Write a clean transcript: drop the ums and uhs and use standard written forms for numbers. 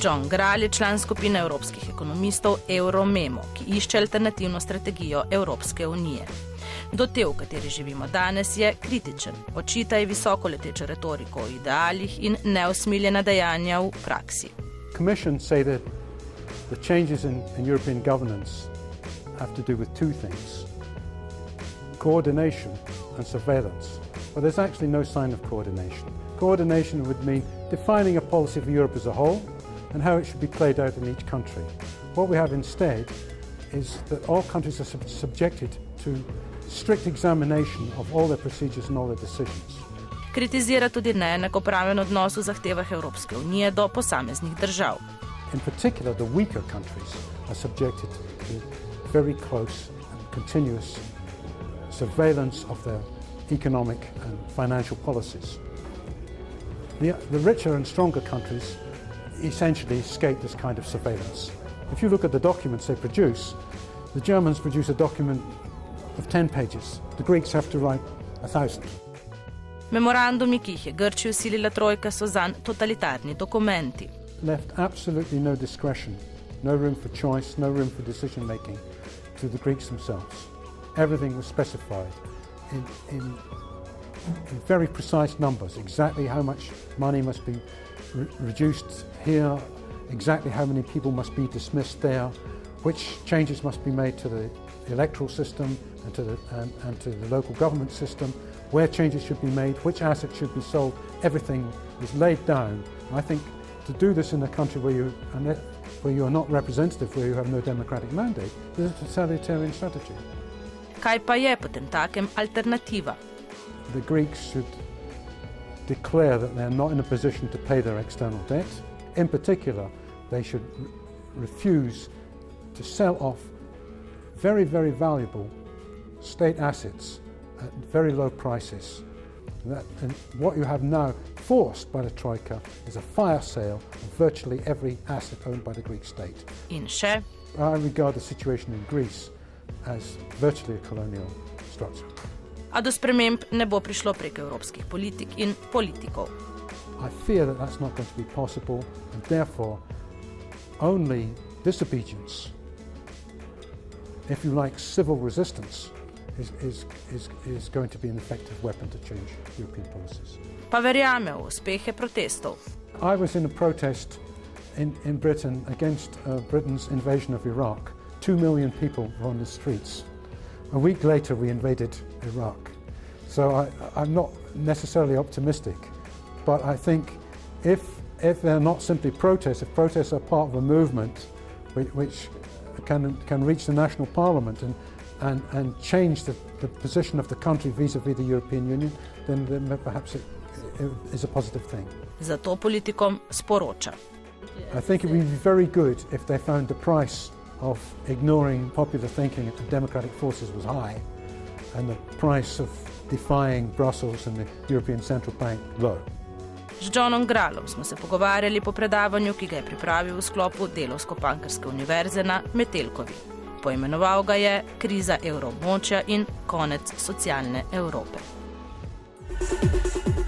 John Gral je član skupine evropskih ekonomistov Euromemo, ki išče alternativno strategijo Evropske unije. Do te, v kateri živimo danes, je kritičen. Očita je visoko letečo retoriko o idealih in neusmiljena dejanja v praksi. Commission say that the changes in European governance have to do with two things: coordination and surveillance. But there's actually no sign of coordination. Coordination would mean defining a policy for Europe as a whole and how it should be played out in each country. What we have instead is that all countries are subjected to strict examination of all their procedures and all their decisions. Kritizira tudi neenakopraven odnos v zahtevah Evropske unije do posameznih držav. In particular, the weaker countries are subjected to very close and continuous surveillance of their economic and financial policies. The richer and stronger countries essentially escape this kind of surveillance. If you look at the documents they produce, the Germans produce a document of 10 pages. The Greeks have to write 1,000. Memorandumi, ki jih je Grčiji vsilila trojka, so zanj totalitarni dokumenti. Left absolutely no discretion, no room for choice, no room for decision making to the Greeks themselves. Everything was specified in very precise numbers, exactly how much money must be reduced here, exactly how many people must be dismissed there, which changes must be made to the electoral system and to the local government system, where changes should be made, which assets should be sold. Everything is laid down. I think to do this in a country where you are not representative, where you have no democratic mandate, is a totalitarian strategy. Kaj pa je potem takem alternativa? The Greeks should declare that they're not in a position to pay their external debt. In particular, they should refuse to sell off very, very valuable state assets at very low prices. And what you have now forced by the Troika is a fire sale of virtually every asset owned by the Greek state. In še? I regard the situation in Greece as virtually a colonial structure. A do sprememb ne bo prišlo prek evropskih politik in politikov. I fear that that's not going to be possible, and therefore only disobedience, if you like civil resistance, is going to be an effective weapon to change European policies. Pa verjame v uspehe protestov. I was in a protest in Britain against Britain's invasion of Iraq. 2 million people were on the streets. A week later we invaded Iraq. So I'm not necessarily optimistic, but I think if they're not simply protests, if protests are part of a movement which can reach the national parliament and change the position of the country vis-a-vis the European Union, then perhaps it is a positive thing. Zato politikom sporoča. I think it would be very good if they found the price of ignoring popular thinking of the democratic forces was high and the price of defying Brussels and the European Central Bank low. Z Johnom Gralom smo se pogovarjali po predavanju, ki ga je pripravil v sklopu Delavsko-Pankrske univerze na Metelkovi. Poimenoval ga je Kriza evroobmočja in konec socialne Evrope.